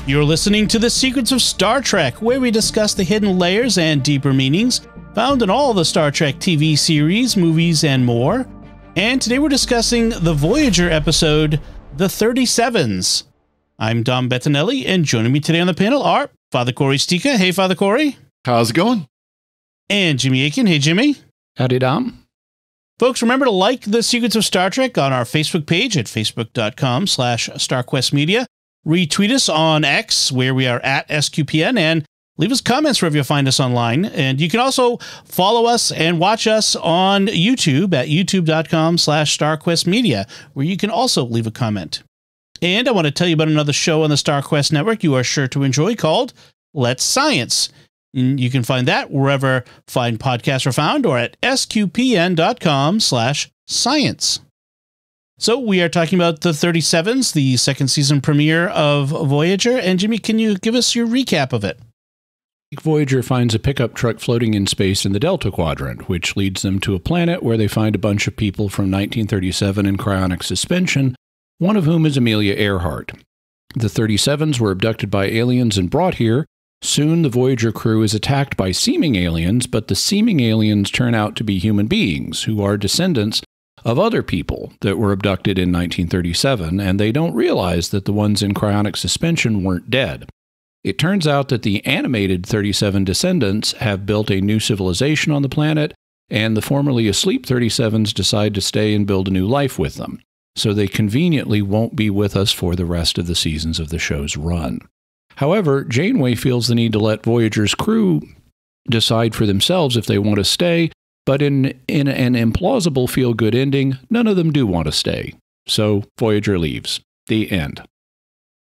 You're listening to The Secrets of Star Trek, where we discuss the hidden layers and deeper meanings found in all the Star Trek TV series, movies, and more. And today we're discussing the Voyager episode, The 37's. I'm Dom Bettinelli, and joining me today on the panel are Father Cory Sticha. Hey, Father Cory. How's it going? And Jimmy Akin. Hey, Jimmy. Howdy, Dom. Folks, remember to like The Secrets of Star Trek on our Facebook page at facebook.com/StarQuestMedia. Retweet us on X, where we are at SQPN, and leave us comments wherever you find us online. And you can also follow us and watch us on YouTube at youtube.com/StarQuestMedia, where you can also leave a comment. And I want to tell you about another show on the StarQuest Network you are sure to enjoy called Let's Science. You can find that wherever fine podcasts are found or at sqpn.com/science. So we are talking about the 37's, the second season premiere of Voyager. And Jimmy, can you give us your recap of it? Voyager finds a pickup truck floating in space in the Delta Quadrant, which leads them to a planet where they find a bunch of people from 1937 in cryonic suspension, one of whom is Amelia Earhart. The 37's were abducted by aliens and brought here. Soon the Voyager crew is attacked by seeming aliens, but the seeming aliens turn out to be human beings who are descendants of other people that were abducted in 1937, and they don't realize that the ones in cryonic suspension weren't dead. It turns out that the animated 37 descendants have built a new civilization on the planet, and the formerly asleep 37's decide to stay and build a new life with them. So they conveniently won't be with us for the rest of the seasons of the show's run. However, Janeway feels the need to let Voyager's crew decide for themselves if they want to stay, but in an implausible feel-good ending, none of them do want to stay. So Voyager leaves. The end.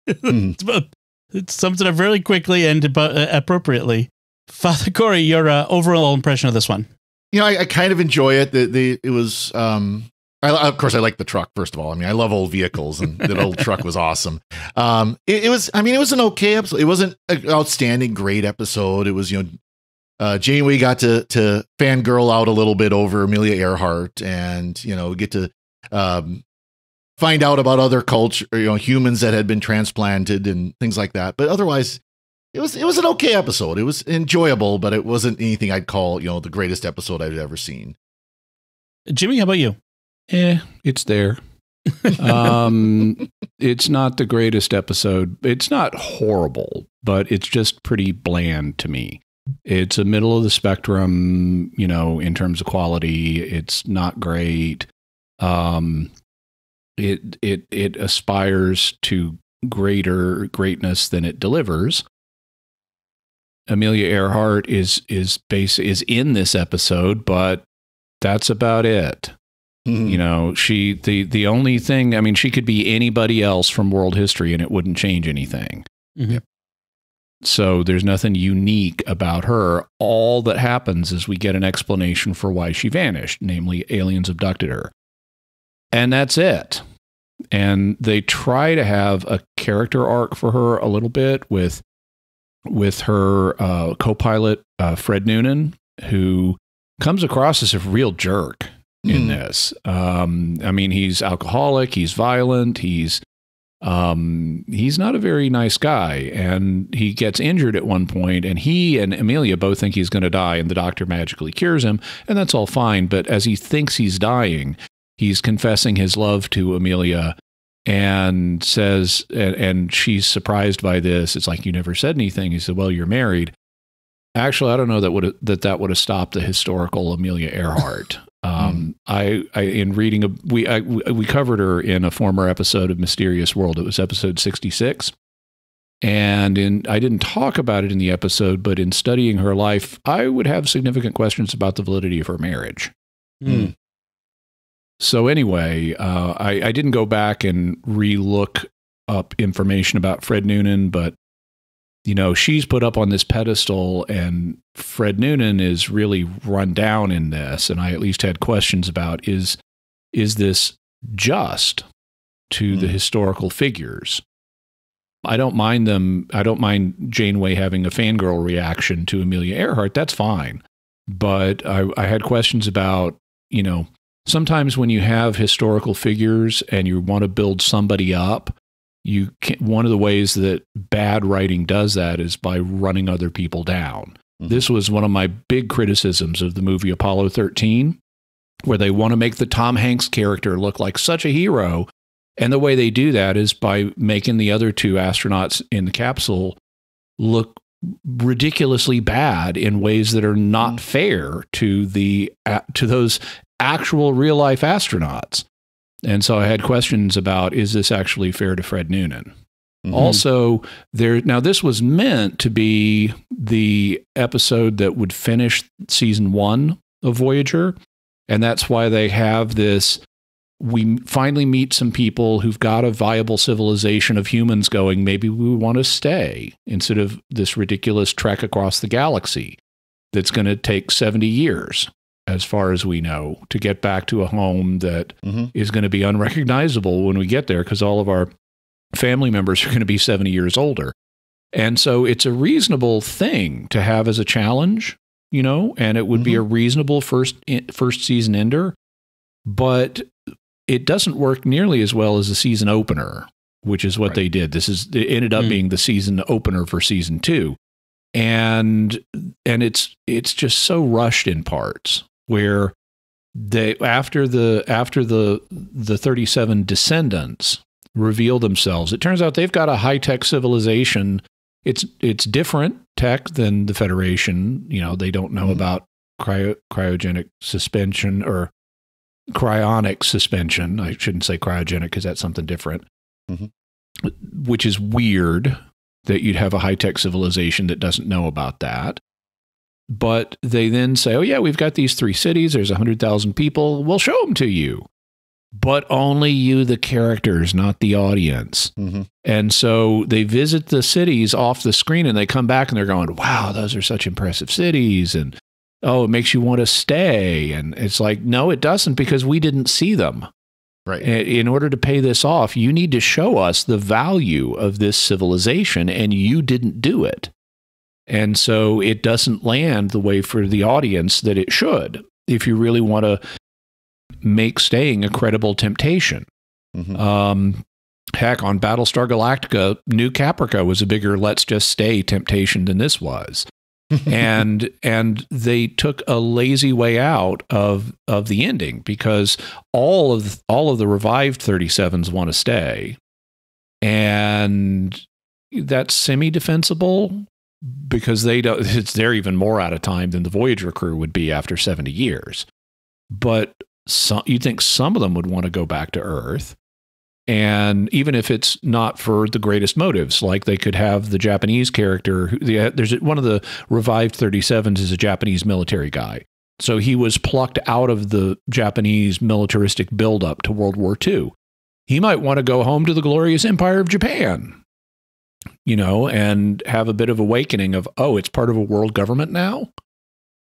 It sums it up very quickly and appropriately. Father Cory, your overall impression of this one? You know, I kind of enjoy it. It was, of course, I like the truck, first of all. I mean, I love old vehicles, and that old truck was awesome. It was an okay episode. It wasn't an outstanding, great episode. It was, Janeway got to fangirl out a little bit over Amelia Earhart, and get to find out about other culture, humans that had been transplanted and things like that. But otherwise, it was an okay episode. It was enjoyable, but it wasn't anything I'd call the greatest episode I've ever seen. Jimmy, how about you? It's there. It's not the greatest episode. It's not horrible, but it's just pretty bland to me. It's a middle of the spectrum, in terms of quality. It's not great. It aspires to greater greatness than it delivers. Amelia Earhart is in this episode, but that's about it. Mm-hmm. The only thing, she could be anybody else from world history and it wouldn't change anything. Mm-hmm. So there's nothing unique about her. All that happens is we get an explanation for why she vanished, namely aliens abducted her. And that's it. And they try to have a character arc for her a little bit with her co-pilot, Fred Noonan, who comes across as a real jerk in this. He's alcoholic, he's violent, he's not a very nice guy, and he gets injured at one point, and he and Amelia both think he's going to die, and the doctor magically cures him, and that's all fine. But as he thinks he's dying, he's confessing his love to Amelia and says, and she's surprised by this. It's like, you never said anything. He said, well, you're married. Actually, I don't know that would have stopped the historical Amelia Earhart. In reading we covered her in a former episode of Mysterious World. It was episode 66. And I didn't talk about it in the episode, but in studying her life, I would have significant questions about the validity of her marriage. Mm. So anyway, I didn't go back and re-look up information about Fred Noonan, but she's put up on this pedestal, and Fred Noonan is really run down in this. And I at least had questions about, is this just to the historical figures? I don't mind them. I don't mind Janeway having a fangirl reaction to Amelia Earhart. That's fine. But I had questions about, sometimes when you have historical figures and you want to build somebody up, one of the ways that bad writing does that is by running other people down. This was one of my big criticisms of the movie Apollo 13, where they want to make the Tom Hanks character look like such a hero. And the way they do that is by making the other two astronauts in the capsule look ridiculously bad in ways that are not fair to those actual real life astronauts. And so I had questions about, is this actually fair to Fred Noonan? Also, now this was meant to be the episode that would finish season 1 of Voyager. And that's why they have this, we finally meet some people who've got a viable civilization of humans going, maybe we want to stay, instead of this ridiculous trek across the galaxy that's going to take 70 years, as far as we know, to get back to a home that is going to be unrecognizable when we get there, because all of our family members are going to be 70 years older. And so it's a reasonable thing to have as a challenge, you know, and it would be a reasonable first season ender, but it doesn't work nearly as well as the season opener, which is what they did. It ended up being the season opener for season 2. And it's just so rushed in parts, where after the 37 descendants reveal themselves, it turns out they've got a high-tech civilization. It's different tech than the Federation. You know, they don't know about cryogenic suspension or cryonic suspension. I shouldn't say cryogenic because that's something different, which is weird that you'd have a high-tech civilization that doesn't know about that. But they then say, oh yeah, we've got these 3 cities. There's 100,000 people. We'll show them to you. But only you, the characters, not the audience. And so they visit the cities off the screen and they come back and they're going, wow, those are such impressive cities. And oh, it makes you want to stay. And it's like, no, it doesn't, because we didn't see them. Right. In order to pay this off, you need to show us the value of this civilization, and you didn't do it. And so it doesn't land the way for the audience that it should, if you really want to make staying a credible temptation. Heck, on Battlestar Galactica, New Caprica was a bigger let's just stay temptation than this was. and they took a lazy way out of the ending, because all of the revived 37s want to stay. And that's semi-defensible, because they're even more out of time than the Voyager crew would be after 70 years. But you'd think some of them would want to go back to Earth. And even if it's not for the greatest motives, like they could have the Japanese character. There's one of the revived 37s is a Japanese military guy. So he was plucked out of the Japanese militaristic buildup to World War II. He might want to go home to the glorious Empire of Japan, you know, and have a bit of awakening of, oh, it's part of a world government now.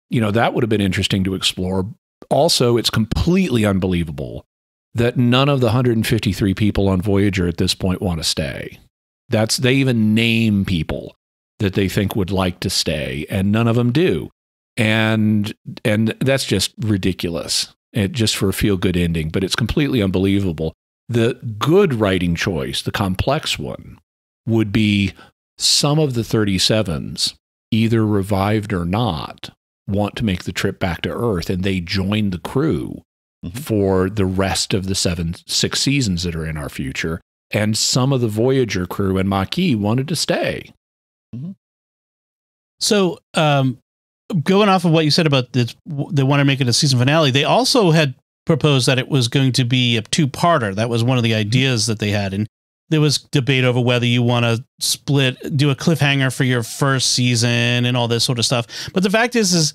You know, that would have been interesting to explore. Also, it's completely unbelievable that none of the 153 people on Voyager at this point want to stay. They even name people that they think would like to stay, and none of them do. And that's just ridiculous, just for a feel-good ending, but it's completely unbelievable. The good writing choice, the complex one, would be some of the 37s, either revived or not, want to make the trip back to Earth, and they join the crew for the rest of the 6 seasons that are in our future. And some of the Voyager crew and Maquis wanted to stay. So, going off of what you said about this, they want to make it a season finale. They also had proposed that it was going to be a 2-parter. That was one of the ideas that they had. And there was debate over whether you want to do a cliffhanger for your first season and all this sort of stuff. But the fact is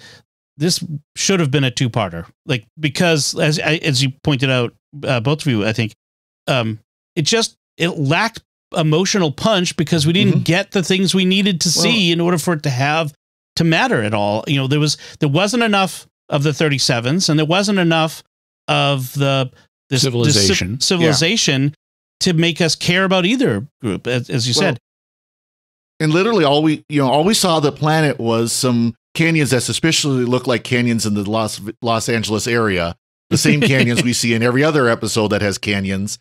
this should have been a 2-parter, like, because as you pointed out, both of you, I think, it lacked emotional punch, because we didn't get the things we needed to see in order for it to matter at all. You know, there wasn't enough of the 37s, and there wasn't enough of this civilization to make us care about either group, as you said. And literally all we saw the planet was some canyons that suspiciously looked like canyons in the Los Angeles area. the same canyons we see in every other episode that has canyons.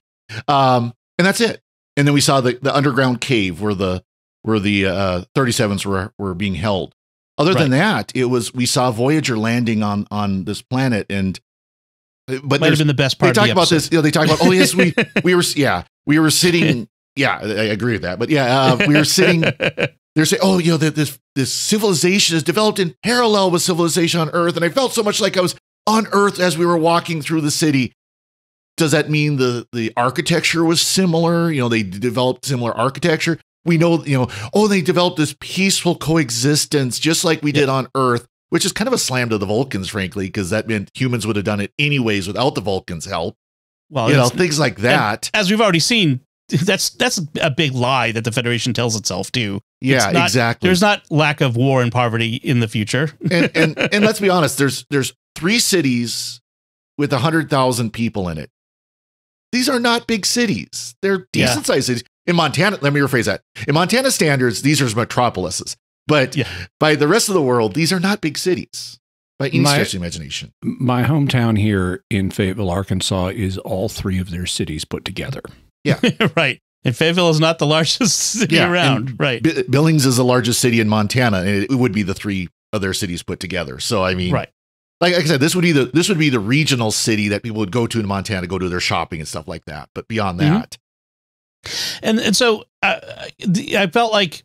And that's it. And then we saw the underground cave where the 37s were being held. Other than that, we saw Voyager landing on this planet, but might have been the best part. They talk about this. They talk about, oh yes, we were sitting. Yeah, I agree with that. But we were sitting. They're saying, oh, this civilization is developed in parallel with civilization on Earth, and I felt so much like I was on Earth as we were walking through the city. Does that mean the architecture was similar? They developed similar architecture. We know, they developed this peaceful coexistence just like we did on Earth, which is kind of a slam to the Vulcans, frankly, because that meant humans would have done it anyways without the Vulcans' help. Well, things like that. As we've already seen, that's a big lie that the Federation tells itself too. Yeah, exactly. There's not lack of war and poverty in the future. and let's be honest, there's 3 cities with 100,000 people in it. These are not big cities. They're decent sized cities. In Montana, let me rephrase that. In Montana standards, these are metropolises. But by the rest of the world, these are not big cities by any stretch of the imagination. My hometown here in Fayetteville, Arkansas, is all 3 of their cities put together. Yeah. Right. And Fayetteville is not the largest city around. Right. Billings is the largest city in Montana, and it would be the 3 other cities put together. So, I mean, right. Like I said, this would be the regional city that people would go to in Montana, go to their shopping and stuff like that. But beyond that. And so I felt like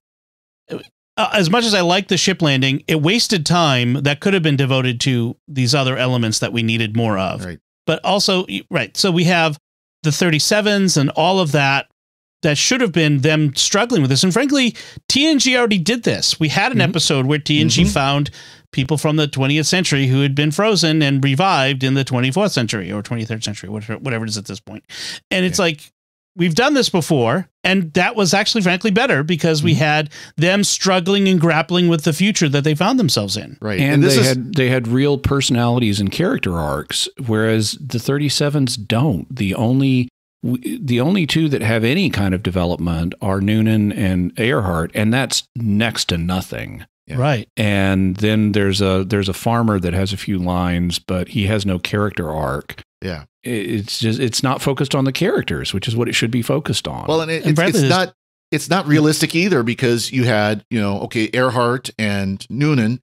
as much as I liked the ship landing, it wasted time that could have been devoted to these other elements that we needed more of. Right. But also, right. So we have the 37s and all of that should have been them struggling with this. And frankly, TNG already did this. We had an episode where TNG found people from the 20th century who had been frozen and revived in the 24th century or 23rd century, whatever it is at this point. And it's like, we've done this before, and that was actually, frankly, better because we had them struggling and grappling with the future that they found themselves in. Right, and they had real personalities and character arcs, whereas the 37s don't. The only 2 that have any kind of development are Noonan and Earhart, and that's next to nothing. Yeah. Right. And then there's a farmer that has a few lines, but he has no character arc. Yeah. It's not focused on the characters, which is what it should be focused on. Well, and it's not realistic either, because you had, Earhart and Noonan,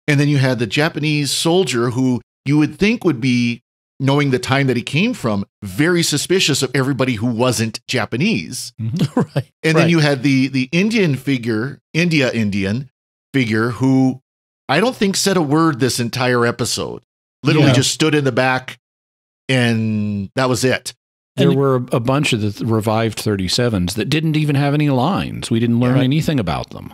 and then you had the Japanese soldier who you would think would be, knowing the time that he came from, very suspicious of everybody who wasn't Japanese. Right. And then you had the Indian figure, Indian figure, who I don't think said a word this entire episode. Literally just stood in the back, and that was it. There were a bunch of the revived 37s that didn't even have any lines. We didn't learn anything about them.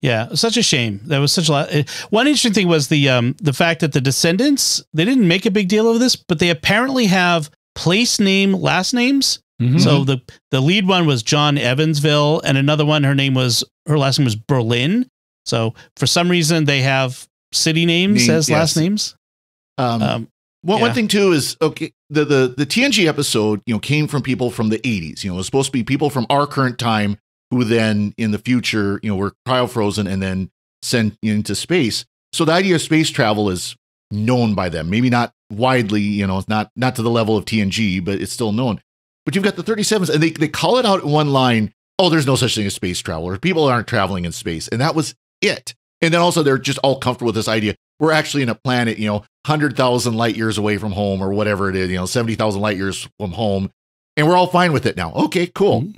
Yeah, such a shame. That was such a lot. One interesting thing was the fact that the Descendants, they didn't make a big deal of this, but they apparently have place name last names. So the lead one was John Evansville, and another one, her last name was Berlin. So for some reason they have city names as last names. One thing too is, okay, the TNG episode, came from people from the 80s. It was supposed to be people from our current time who then in the future, were cryofrozen and then sent into space. So the idea of space travel is known by them. Maybe not widely, it's not to the level of TNG, but it's still known. But you've got the 37s, and they call it out in one line, oh, there's no such thing as space travel, or people aren't traveling in space. And that was it. And then also they're just all comfortable with this idea. We're actually in a planet, 100,000 light years away from home, or whatever it is, 70,000 light years from home. And we're all fine with it now. Okay, cool.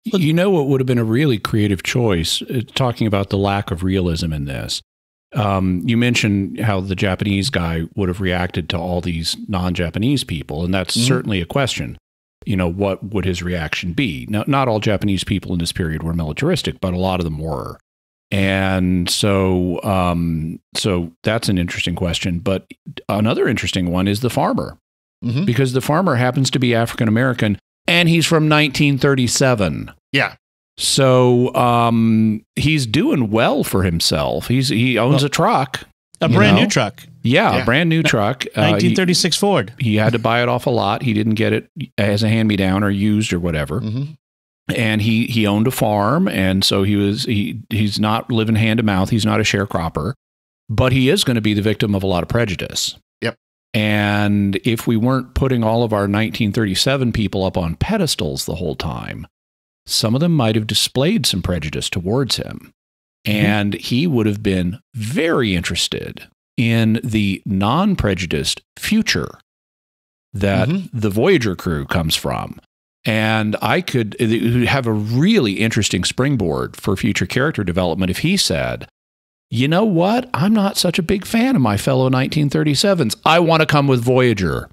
You know what would have been a really creative choice, talking about the lack of realism in this. You mentioned how the Japanese guy would have reacted to all these non-Japanese people, and that's certainly a question. What would his reaction be? Now, not all Japanese people in this period were militaristic, but a lot of them were. And so that's an interesting question. But another interesting one is the farmer, because the farmer happens to be African-American, and he's from 1937. Yeah. So he's doing well for himself. He owns a truck. A brand new truck. Yeah, a brand new truck. 1936 Ford. He had to buy it off a lot. He didn't get it as a hand-me-down or used or whatever. And he owned a farm, and so he's not living hand to mouth. He's not a sharecropper, but he is going to be the victim of a lot of prejudice. Yep. And if we weren't putting all of our 1937 people up on pedestals the whole time, some of them might have displayed some prejudice towards him. And he would have been very interested in the non-prejudiced future that the Voyager crew comes from. And I could have a really interesting springboard for future character development if he said, you know what? I'm not such a big fan of my fellow 1937s. I want to come with Voyager.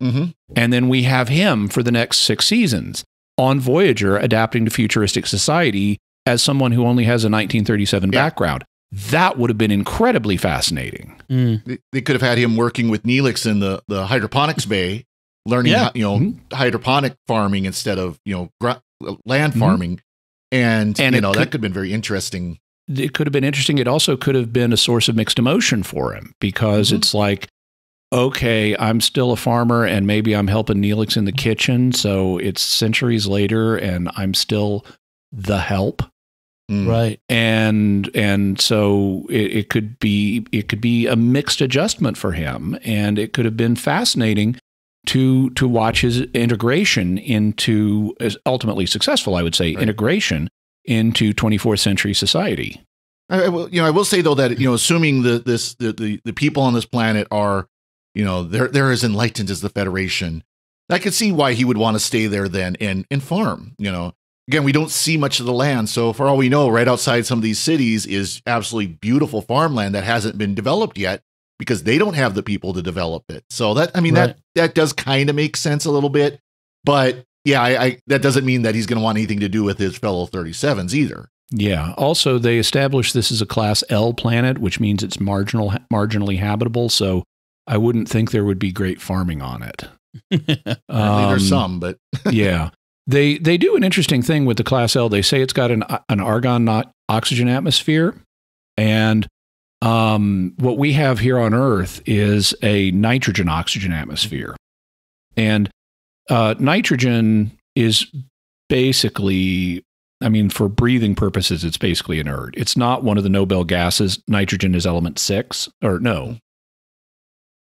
And then we have him for the next 6 seasons on Voyager, adapting to futuristic society as someone who only has a 1937 background. That would have been incredibly fascinating. They could have had him working with Neelix in the hydroponics bay, learning hydroponic farming instead of land farming, and that could have been very interesting. It could have been interesting. It also could have been a source of mixed emotion for him, because it's like, okay, I'm still a farmer and maybe I'm helping Neelix in the kitchen. So it's centuries later and I'm still the help. Right. And so it could be a mixed adjustment for him. And it could have been fascinating to watch his integration into, ultimately successful, I would say, integration into 24th century society. I will say though that assuming the people on this planet are they're as enlightened as the Federation, I could see why he would want to stay there then and farm. Again, we don't see much of the land, so for all we know, right outside some of these cities is absolutely beautiful farmland that hasn't been developed yet because they don't have the people to develop it. So that does kind of make sense a little bit, but yeah, that doesn't mean that he's going to want anything to do with his fellow 37s either. Yeah. Also, they established this as a Class L planet, which means it's marginally habitable. So I wouldn't think there would be great farming on it. There's some, but yeah, they do an interesting thing with the Class L. They say it's got an argon not oxygen atmosphere, and what we have here on Earth is a nitrogen oxygen atmosphere, and nitrogen is basically, for breathing purposes, it's basically inert. It's not one of the Nobel gases. Nitrogen is element 6, or no,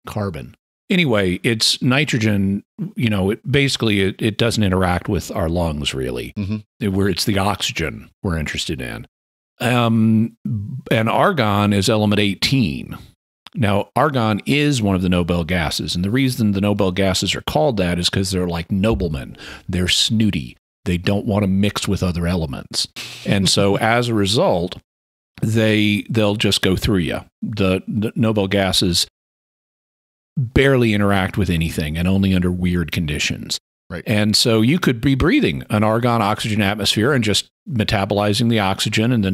carbon. Anyway, it's nitrogen, it doesn't interact with our lungs really, where it's the oxygen we're interested in. And argon is element 18. Now, argon is one of the Nobel gases, and the reason the Nobel gases are called that is because they're like noblemen. They're snooty. They don't want to mix with other elements. And so as a result, they'll just go through you. The Nobel gases barely interact with anything and only under weird conditions. Right. And so you could be breathing an argon oxygen atmosphere and just metabolizing the oxygen, and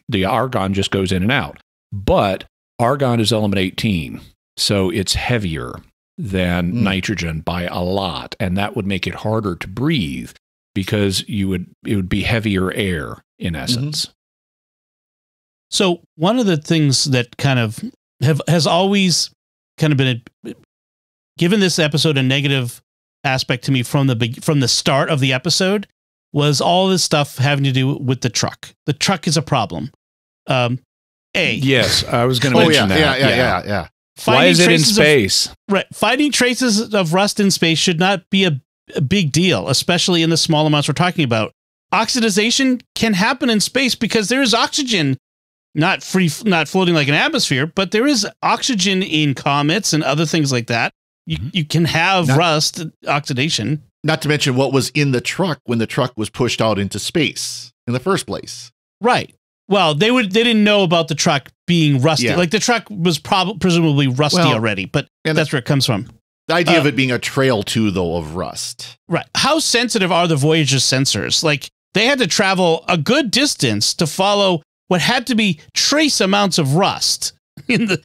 the argon just goes in and out. But argon is element 18, so it's heavier than nitrogen by a lot, and that would make it harder to breathe because it would be heavier air in essence. So one of the things that kind of has always kind of been given this episode a negative aspect to me from the start of the episode was all this stuff having to do with the truck. The truck is a problem. Yes, I was going to mention that. Yeah. Why is it in space? Finding traces of rust in space should not be a big deal, especially in the small amounts we're talking about. Oxidization can happen in space because there is oxygen, not floating like an atmosphere, but there is oxygen in comets and other things like that. You can have rust, oxidation. Not to mention what was in the truck when the truck was pushed out into space in the first place. Right. Well, they didn't know about the truck being rusty. Yeah. Like the truck was presumably rusty already, but that's where it comes from. The idea of it being a trail too, though, of rust. Right. How sensitive are the Voyager sensors? Like they had to travel a good distance to follow what had to be trace amounts of rust in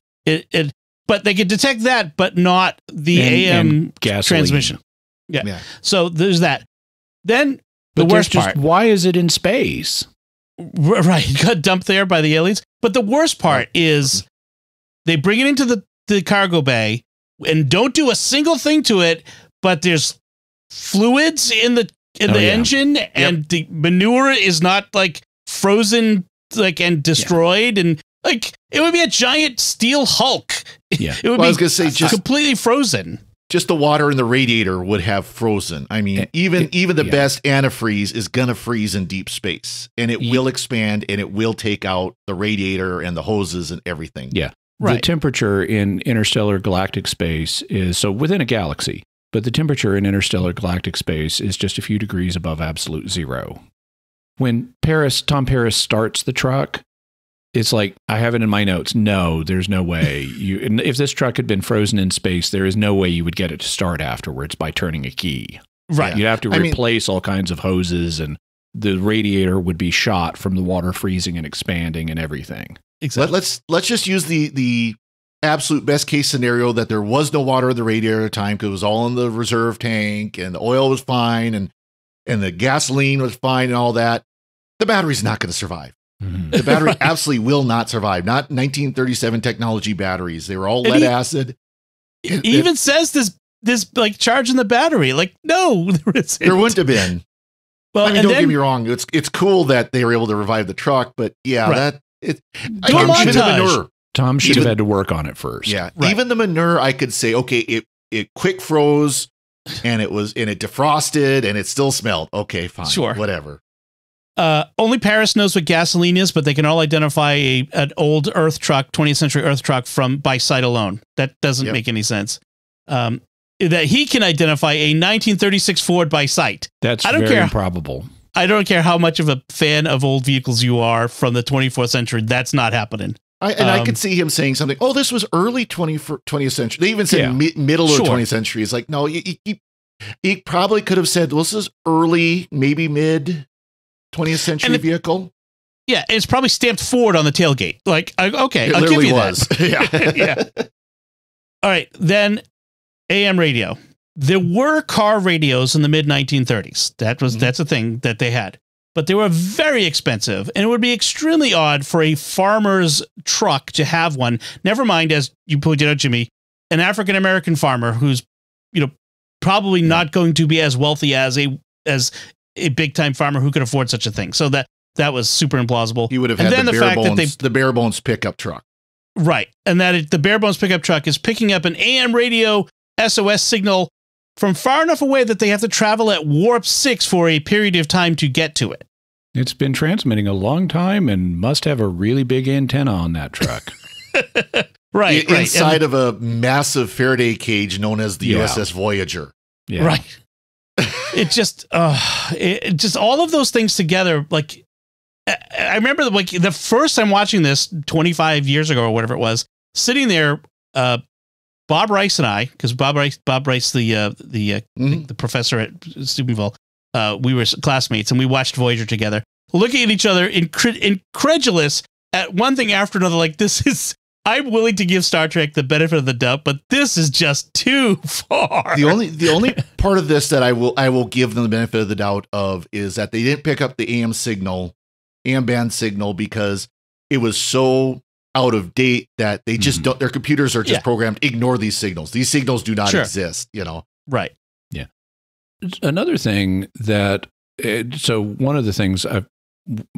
but they could detect that, but not the AM transmission. Yeah. So there's that. Then the worst part. Why is it in space? Right. Got dumped there by the aliens. But the worst part is they bring it into the cargo bay and don't do a single thing to it, but there's fluids in the engine, and the manure is not like frozen and destroyed, and like it would be a giant steel Hulk. Yeah. It would be I was gonna say, just completely frozen. just the water in the radiator would have frozen. I mean, even the best antifreeze is going to freeze in deep space, and it will expand, and it will take out the radiator and the hoses and everything. Yeah. Right. The temperature in interstellar galactic space is, so within a galaxy, but the temperature in interstellar galactic space is just a few degrees above absolute zero. When Tom Paris starts the truck, it's like, I have it in my notes. No, there's no way. And if this truck had been frozen in space, there is no way you would get it to start afterwards by turning a key. Right. You'd have to replace all kinds of hoses, and the radiator would be shot from the water freezing and expanding and everything. Exactly. Let's just use the absolute best case scenario that there was no water in the radiator at the time, because it was all in the reserve tank, and the oil was fine, and the gasoline was fine and all that. The battery's not going to survive. Mm-hmm. The battery absolutely will not survive. Not 1937 technology batteries. They were all lead acid. It even says this like charging the battery. Like, no, there wouldn't have been. Well, I mean, don't get me wrong. It's cool that they were able to revive the truck, but yeah, Tom should have had to work on it first. Yeah, right. Even the manure, I could say, okay, it quick froze, and it defrosted, and it still smelled. Okay, fine, sure, whatever. Only Paris knows what gasoline is, but they can all identify an old Earth truck, 20th century Earth truck by sight alone. That doesn't make any sense. That he can identify a 1936 Ford by sight. That's very improbable. I don't care how much of a fan of old vehicles you are from the 24th century. That's not happening. I could see him saying something. Oh, this was early 20th century. They even said middle of the 20th century. It's like, no, he probably could have said, well, this is early, maybe mid 20th century vehicle. Yeah, it's probably stamped Ford on the tailgate. Like, okay, I'll give you that. Yeah. All right, then AM radio. There were car radios in the mid 1930s. That's a thing that they had, but they were very expensive, and it would be extremely odd for a farmer's truck to have one. Never mind, as you pointed out, Jimmy, an African American farmer who's, probably not going to be as wealthy as a big time farmer who could afford such a thing. So that was super implausible. He would have had the bare bones pickup truck. Right. And the bare bones pickup truck is picking up an AM radio SOS signal from far enough away that they have to travel at warp 6 for a period of time to get to it. It's been transmitting a long time and must have a really big antenna on that truck. Right. Inside of a massive Faraday cage known as the USS Voyager. Yeah. Right. It just all of those things together. Like, I remember the first time watching this 25 years ago or whatever it was, sitting there, Bob Rice and I, because Bob Rice, the professor at Steubenville, we were classmates, and we watched Voyager together, looking at each other, incredulous at one thing after another. Like, I'm willing to give Star Trek the benefit of the doubt, but this is just too far. The only part of this that I will give them the benefit of the doubt of is that they didn't pick up the AM band signal, because it was so out of date that they just don't. Their computers are just programmed to ignore these signals. These signals do not exist. Right. Yeah. Another thing so one of the things I've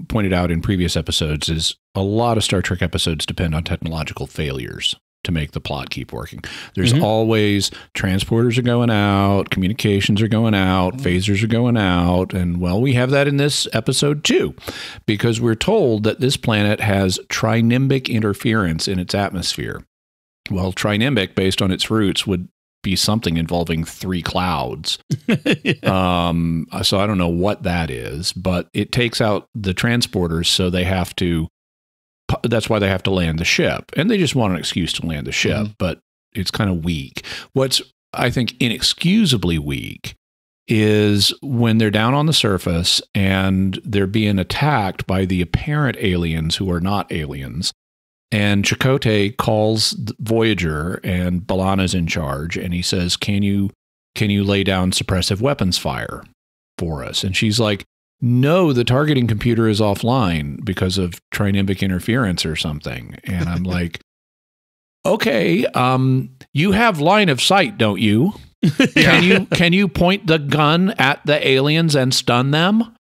pointed out in previous episodes is a lot of Star Trek episodes depend on technological failures to make the plot keep working. There's always transporters are going out, communications are going out, phasers are going out. And well, we have that in this episode too, because we're told that this planet has trinimbic interference in its atmosphere. Well, trinimbic, based on its roots, would be something involving 3 clouds. So I don't know what that is, but it takes out the transporters, so that's why they have to land the ship. And they just want an excuse to land the ship, but it's kind of weak. What's, I think, inexcusably weak is when they're down on the surface and they're being attacked by the apparent aliens who are not aliens. And Chakotay calls Voyager, and B'Elanna's in charge, and he says, can you lay down suppressive weapons fire for us? And she's like, no, the targeting computer is offline because of trinimbic interference or something. And I'm like, okay, you have line of sight, don't you? Can you point the gun at the aliens and stun them?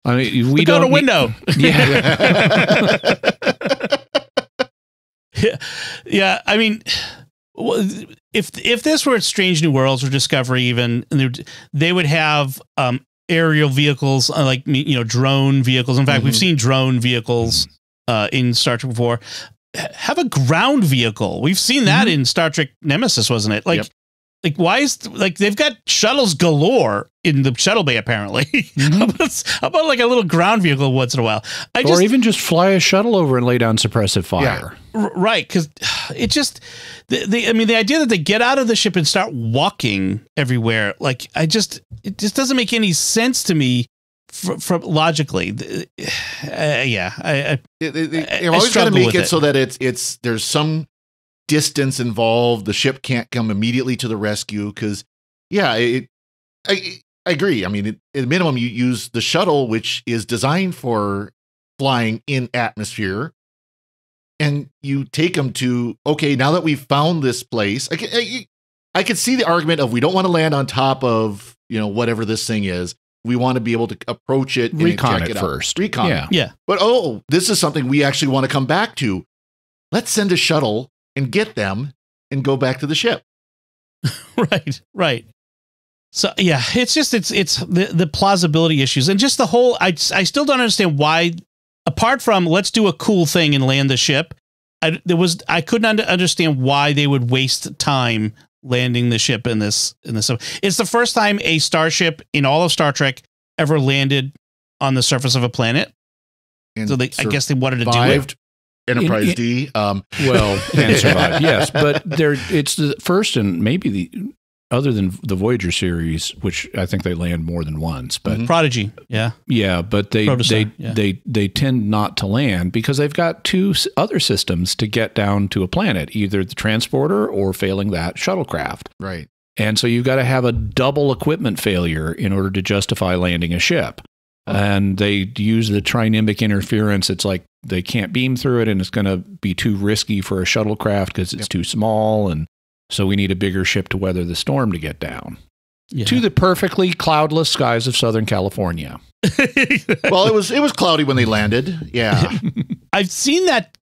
I mean, we don't. Go to window. Yeah. Yeah. I mean, if this were Strange New Worlds or Discovery, even they would have aerial vehicles, like drone vehicles. In fact, we've seen drone vehicles in Star Trek before. Have a ground vehicle. We've seen that in Star Trek Nemesis, wasn't it? Like why is they've got shuttles galore in the shuttle bay apparently. How about like a little ground vehicle once in a while? Or even just fly a shuttle over and lay down suppressive fire. Yeah. Right, because it just the idea that they get out of the ship and start walking everywhere, it just doesn't make any sense to me. From logically, they've always got to make it so that it's there's some distance involved. The ship can't come immediately to the rescue because, I agree. I mean, at the minimum, you use the shuttle, which is designed for flying in atmosphere, and you take them to, okay, now that we've found this place, I could see the argument of we don't want to land on top of whatever this thing is. We want to be able to approach it and recon check it first. Recon. Yeah. But this is something we actually want to come back to. Let's send a shuttle and get them and go back to the ship. Right. So it's just it's the plausibility issues and just the whole I still don't understand why, apart from let's do a cool thing and land the ship. I couldn't understand why they would waste time landing the ship in this. It's the first time a starship in all of Star Trek ever landed on the surface of a planet. And so I guess they wanted to do it. Enterprise D. And survived, yes. But it's the first and maybe other than the Voyager series, which I think they land more than once. But Prodigy, yeah, but they tend not to land because they've got two other systems to get down to a planet, either the transporter or failing that shuttlecraft. Right. And so you've got to have a double equipment failure in order to justify landing a ship. And they use the trinimic interference. It's like they can't beam through it, and it's going to be too risky for a shuttlecraft because it's too small, and so we need a bigger ship to weather the storm to get down to the perfectly cloudless skies of Southern California. Well, it was cloudy when they landed. Yeah. I've seen that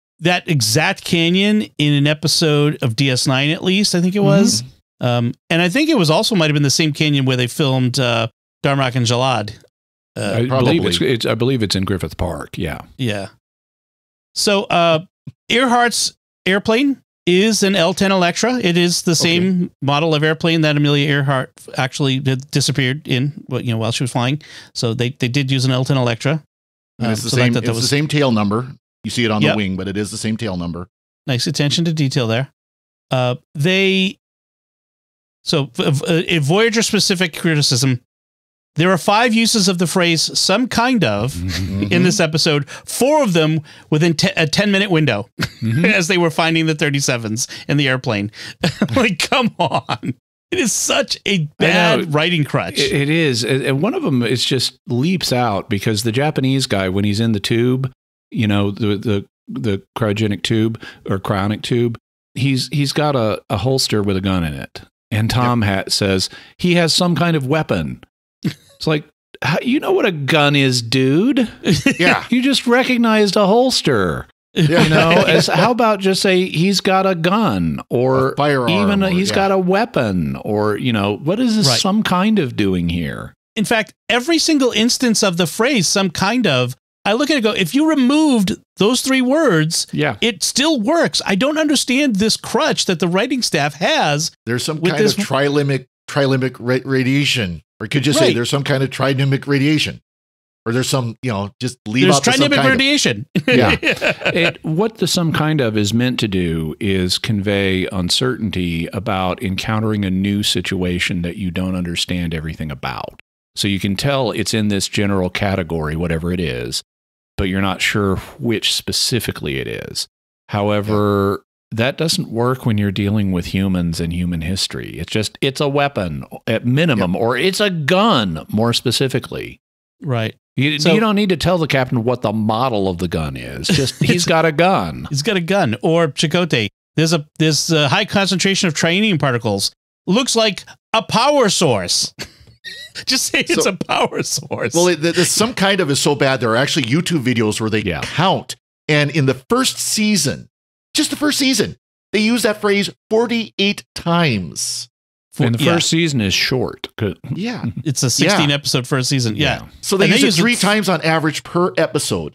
exact canyon in an episode of DS9, at least, I think it was. And I think it was also might have been the same canyon where they filmed Darmok and Jalad. I believe it's in Griffith Park. Yeah. Yeah. So Earhart's airplane is an L-10 Electra. It is the same model of airplane that Amelia Earhart actually disappeared in, while she was flying. So they did use an L-10 Electra. It's the same. It's the same tail number. You see it on the wing, but it is the same tail number. Nice attention to detail there. A Voyager specific criticism. There are 5 uses of the phrase "some kind of" in this episode. 4 of them within a 10-minute window, as they were finding the 37's in the airplane. Like, come on! It is such a bad writing crutch. It is, and one of them is just leaps out because the Japanese guy, when he's in the tube, the cryogenic tube or cryonic tube, he's got a holster with a gun in it, and Tom says he has some kind of weapon. It's like, you know what a gun is, dude? Yeah. You just recognized a holster. Yeah. How about just say he's got a gun or even he's got a weapon or, what is this some kind of doing here? In fact, every single instance of the phrase "some kind of," I look at it and go, if you removed those 3 words, it still works. I don't understand this crutch that the writing staff has. There's some kind of trilimic radiation. Or could you say there's some kind of trinimic radiation? Or there's some, just leave out the some kind trinimic radiation. Yeah. What the "some kind of" is meant to do is convey uncertainty about encountering a new situation that you don't understand everything about. So you can tell it's in this general category, whatever it is, but you're not sure which specifically it is. However, that doesn't work when you're dealing with humans and human history. It's a weapon at minimum, or it's a gun more specifically. Right. You don't need to tell the captain what the model of the gun is. Just he's got a gun. He's got a gun. Or Chakotay, there's a high concentration of tritium particles. Looks like a power source. Just say it's a power source. Well, some kind of is so bad. There are actually YouTube videos where they count. And in the first season, just the first season, They use that phrase 48 times. And the first season is short. Yeah. It's a 16 episode first season. Yeah. So they use it 3 times on average per episode.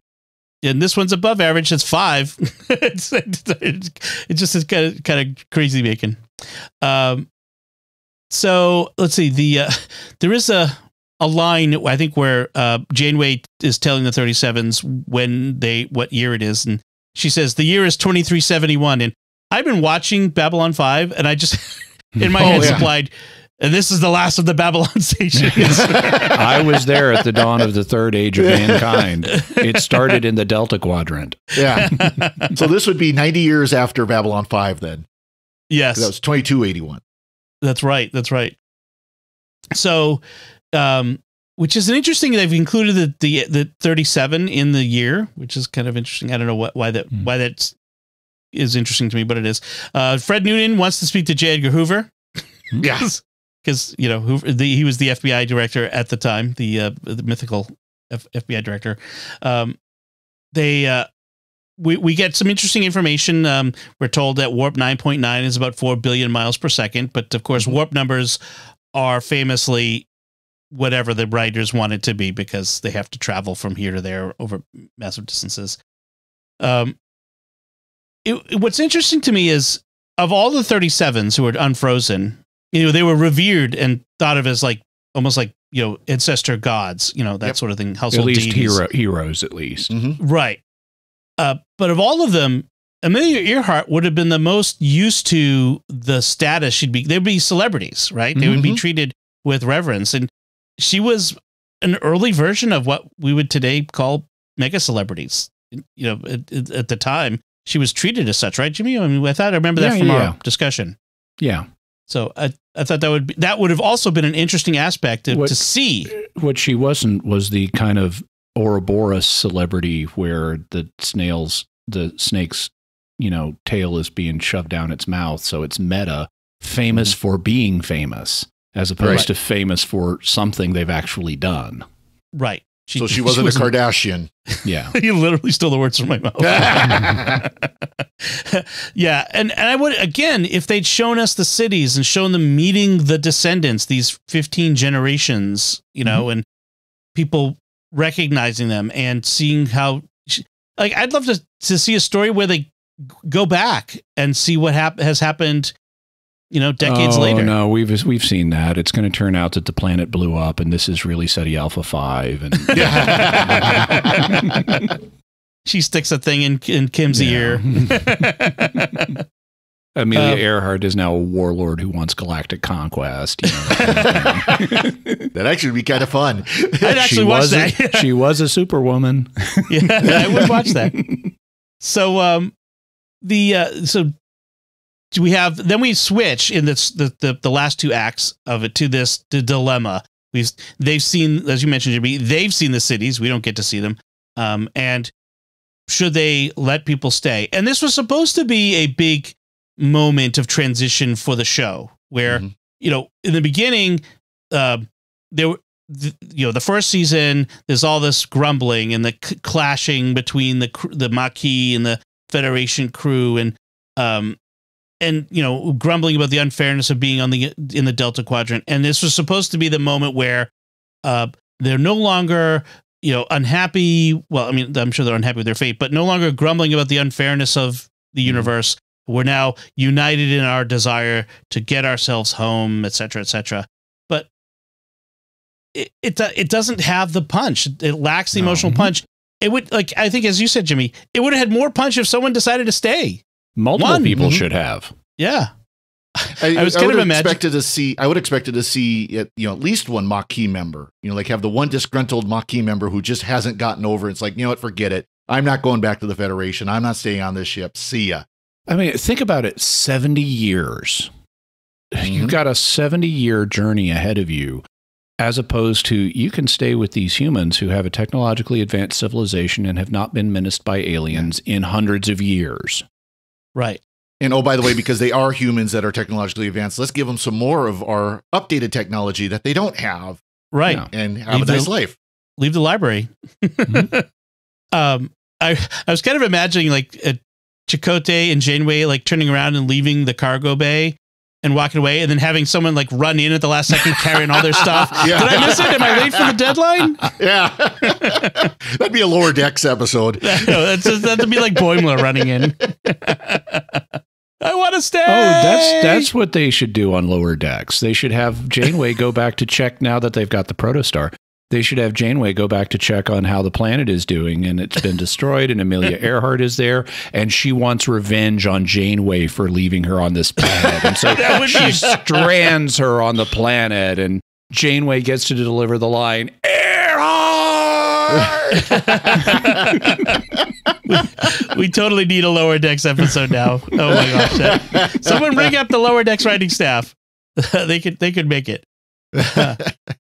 And this one's above average. It's 5. It's just is kind of crazy making. So let's see. There is a line, I think, where Janeway is telling the 37's what year it is, and she says the year is 2371. And I've been watching Babylon 5, and I just in my head supplied, and this is the last of the Babylon stations. I was there at the dawn of the third age of mankind. It started in the Delta Quadrant. Yeah. So this would be 90 years after Babylon 5 then. Yes. That was 2281. That's right. That's right. So, which is an interesting, they've included the 37 in the year, which is kind of interesting. I don't know why that is interesting to me, but it is. Fred Noonan wants to speak to J. Edgar Hoover. Yes. Because, he was the FBI director at the time, the mythical FBI director. We get some interesting information. We're told that warp 9.9 is about 4 billion miles per second, but of course, warp numbers are famously whatever the writers want it to be because they have to travel from here to there over massive distances. What's interesting to me is, of all the 37's who were unfrozen, they were revered and thought of as almost like ancestor gods, that sort of thing. Household at least deities. heroes, at least. Mm-hmm. Right. But of all of them, Amelia Earhart would have been the most used to the status they'd be celebrities, right? They would be treated with reverence. And she was an early version of what we would today call mega celebrities. At the time, she was treated as such, right, Jimmy? I mean, I remember that from our discussion. Yeah. So I thought that would have also been an interesting aspect to see. What she wasn't was the kind of Ouroboros celebrity where the snake's tail is being shoved down its mouth, so it's meta, famous for being famous, as opposed to famous for something they've actually done. Right. She wasn't a Kardashian. Yeah. You literally stole the words from my mouth. Yeah. And I would, again, if they'd shown us the cities and shown them meeting the descendants, these 15 generations, and people recognizing them and seeing how, I'd love to see a story where they go back and see what has happened, decades later. No, we've seen that. It's going to turn out that the planet blew up, and this is really SETI Alpha 5. And she sticks a thing in Kim's ear. Amelia Earhart is now a warlord who wants galactic conquest. That'd actually be kind of fun. I'd actually watch that. She was a superwoman. Yeah, I would watch that. So, then we switch in the last 2 acts of it to the dilemma. They've seen, as you mentioned, Jimmy, they've seen the cities. We don't get to see them. And should they let people stay? And this was supposed to be a big moment of transition for the show where, in the beginning, the first season, there's all this grumbling and the clashing between the Maquis and the Federation crew and grumbling about the unfairness of being in the Delta Quadrant. And this was supposed to be the moment where they're no longer, unhappy. Well, I mean, I'm sure they're unhappy with their fate, but no longer grumbling about the unfairness of the universe. We're now united in our desire to get ourselves home, et cetera, et cetera. But it doesn't have the punch. It lacks the emotional punch. It would, I think, as you said, Jimmy, it would have had more punch if someone decided to stay. Multiple people should have. Yeah. I would have expected to see at least one Maquis member, have the one disgruntled Maquis member who just hasn't gotten over it. It's like, what, forget it. I'm not going back to the Federation. I'm not staying on this ship. See ya. I mean, think about it. 70 years. You've got a 70-year journey ahead of you, as opposed to you can stay with these humans who have a technologically advanced civilization and have not been menaced by aliens in hundreds of years. Right. And by the way, because they are humans that are technologically advanced, let's give them some more of our updated technology that they don't have. Right. And have a nice life. Leave the library. I was kind of imagining Chakotay and Janeway like turning around and leaving the cargo bay and walking away, and then having someone like run in at the last second carrying all their stuff. Yeah. Did I miss it? Am I late for the deadline? Yeah. That'd be a Lower Decks episode. No, that'd be like Boimler running in. I want to stay. Oh, that's what they should do on Lower Decks. They should have Janeway go back to check now that they've got the protostar. They should have Janeway go back to check on how the planet is doing, and it's been destroyed, and Amelia Earhart is there, and she wants revenge on Janeway for leaving her on this planet. And so she strands her on the planet, and Janeway gets to deliver the line, Earhart! we totally need a Lower Decks episode now. Oh my gosh. Someone bring up the Lower Decks writing staff. They could make it.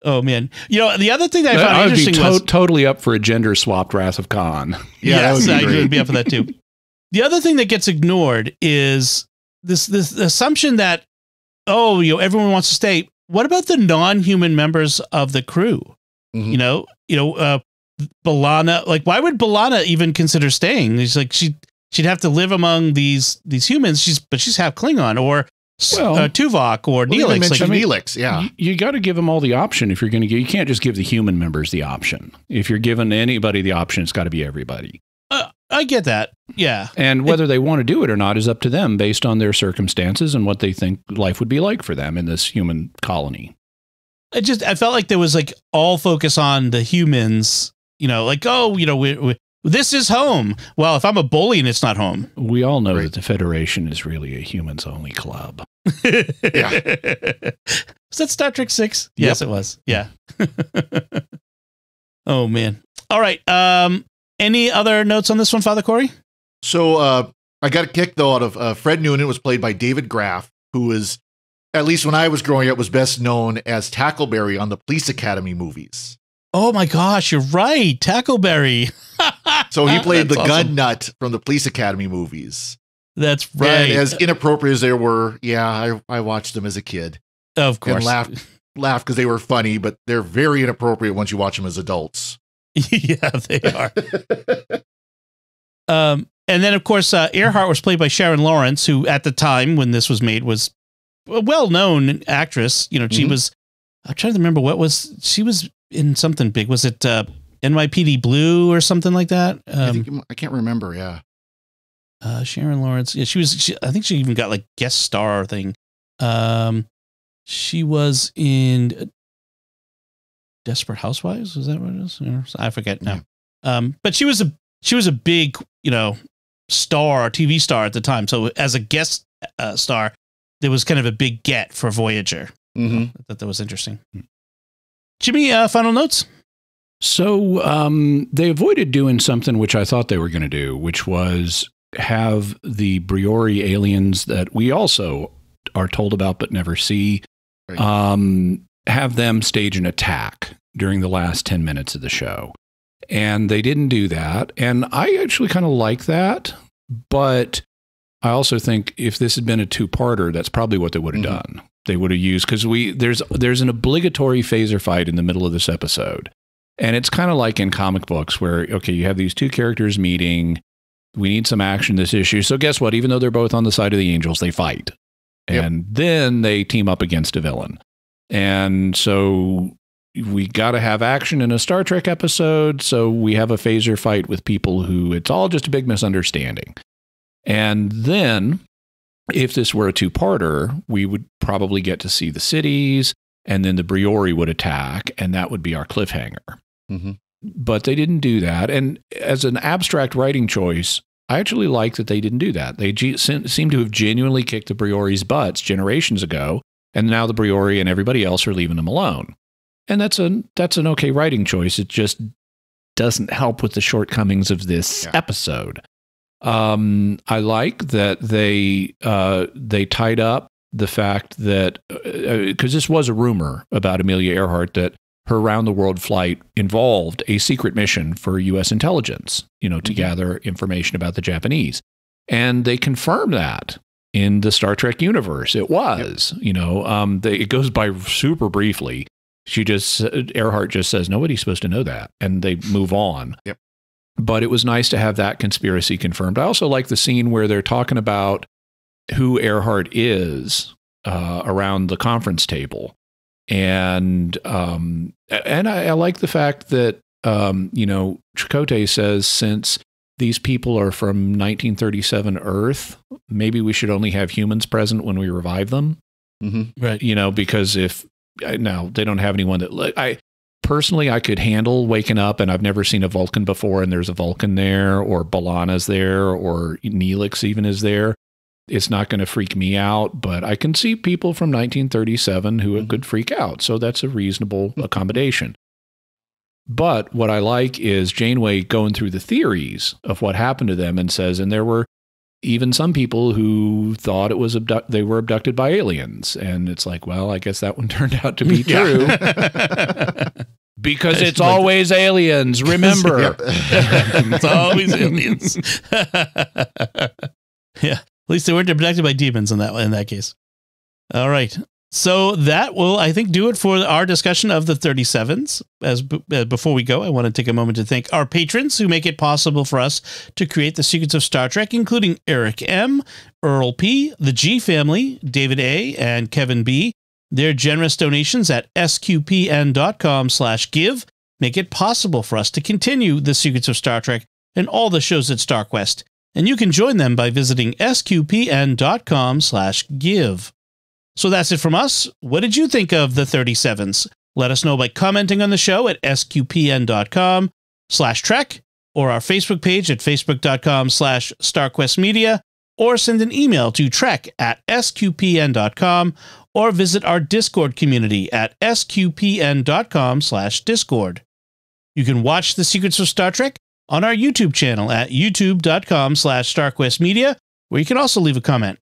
Oh man! You know, the other thing that I found interesting was totally up for a gender-swapped Wrath of Khan. Yeah, yes, I would be up for that too. The other thing that gets ignored is this assumption that everyone wants to stay. What about the non-human members of the crew? Mhm. B'Elanna. Like, why would B'Elanna even consider staying? It's like she'd have to live among these humans. She's half Klingon, or Tuvok, or Neelix. Neelix, yeah. You got to give them all the option if you're going to you can't just give the human members the option. If you're giving anybody the option, it's got to be everybody. I get that. Yeah. And whether they want to do it or not is up to them based on their circumstances and what they think life would be like for them in this human colony. I felt like there was like all focus on the humans, this is home. Well, if I'm a bully and it's not home. We all know that the Federation is really a humans only club. Yeah. Was that Star Trek 6? Yes, it was. Yeah. Oh man. All right. Any other notes on this one, Father Cory? So I got a kick though out of Fred Noonan was played by David Graff, who is, at least when I was growing up, was best known as Tackleberry on the Police Academy movies. Oh my gosh, you're right. Tackleberry. So he played the awesome. gun nut from the Police Academy movies. That's right. And as inappropriate as they were, I watched them as a kid. Of course. And laughed because they were funny, but they're very inappropriate once you watch them as adults. Yeah, they are. And then, of course, Earhart was played by Sharon Lawrence, who at the time when this was made was a well-known actress. She was, I'm trying to remember she was in something big. Was it NYPD Blue or something like that? I can't remember. Yeah. Sharon Lawrence. Yeah, I think she even got like guest star thing. She was in Desperate Housewives. Was that what it is? I forget now. Yeah. But she was a big, star, TV star at the time. So as a guest star, there was kind of a big get for Voyager. Mm-hmm. I thought that was interesting. Jimmy, final notes? So they avoided doing something which I thought they were going to do, which was have the Briori aliens that we also are told about but never see, have them stage an attack during the last 10 minutes of the show. And they didn't do that. And I actually kind of like that. But I also think if this had been a two-parter, that's probably what they would have done. They would have used, because there's an obligatory phaser fight in the middle of this episode. And it's kind of like in comic books where, okay, you have these two characters meeting. We need some action this issue. So guess what? Even though they're both on the side of the angels, they fight. And then they team up against a villain. And so we got to have action in a Star Trek episode. So we have a phaser fight with people who it's all just a big misunderstanding. And then if this were a two-parter, we would probably get to see the cities, and then the Briori would attack, and that would be our cliffhanger. Mm-hmm. But they didn't do that. And as an abstract writing choice, I actually like that they didn't do that. They seem to have genuinely kicked the Briori's butts generations ago, and now the Briori and everybody else are leaving them alone. And that's an okay writing choice. It just doesn't help with the shortcomings of this episode. I like that they tied up the fact that, because this was a rumor about Amelia Earhart, that her round-the-world flight involved a secret mission for U.S. intelligence, to gather information about the Japanese. And they confirmed that in the Star Trek universe. It was, it goes by super briefly. Earhart just says, nobody's supposed to know that. And they move on. Yep. But it was nice to have that conspiracy confirmed. I also like the scene where they're talking about who Earhart is around the conference table. And I like the fact that, Chakotay says, since these people are from 1937 Earth, maybe we should only have humans present when we revive them. Mm-hmm. Right. Because if now they don't have anyone that personally, I could handle waking up and I've never seen a Vulcan before and there's a Vulcan there, or B'Elanna's there, or Neelix even is there. It's not going to freak me out, but I can see people from 1937 who could freak out. So that's a reasonable accommodation. But what I like is Janeway going through the theories of what happened to them and says, and there were even some people who thought it was they were abducted by aliens. And it's like, well, I guess that one turned out to be true. Because it's always aliens, remember. It's always aliens. Yeah. At least they weren't abducted by demons in that case. All right. So that will, I think, do it for our discussion of the 37s. Before we go, I want to take a moment to thank our patrons who make it possible for us to create the Secrets of Star Trek, including Eric M., Earl P., the G family, David A., and Kevin B. Their generous donations at sqpn.com/give make it possible for us to continue the Secrets of Star Trek and all the shows at StarQuest. And you can join them by visiting sqpn.com/give. So that's it from us. What did you think of the 37s? Let us know by commenting on the show at sqpn.com/trek, or our Facebook page at facebook.com/StarQuestMedia, or send an email to trek@sqpn.com, or visit our Discord community at sqpn.com/discord. You can watch The Secrets of Star Trek on our YouTube channel at youtube.com/StarQuestMedia, where you can also leave a comment.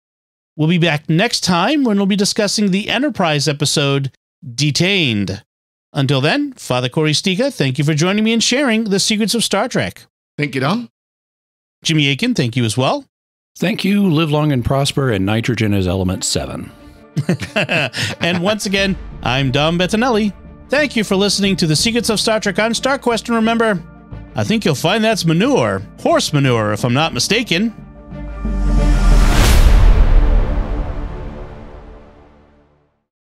We'll be back next time when we'll be discussing the Enterprise episode, Detained. Until then, Father Cory Sticha, thank you for joining me and sharing The Secrets of Star Trek. Thank you, Don. Jimmy Akin, thank you as well. Thank you. Live long and prosper, and nitrogen is element 7. And once again, I'm Dom Bettinelli. Thank you for listening to The Secrets of Star Trek on StarQuest, and remember, I think you'll find that's manure. Horse manure, if I'm not mistaken.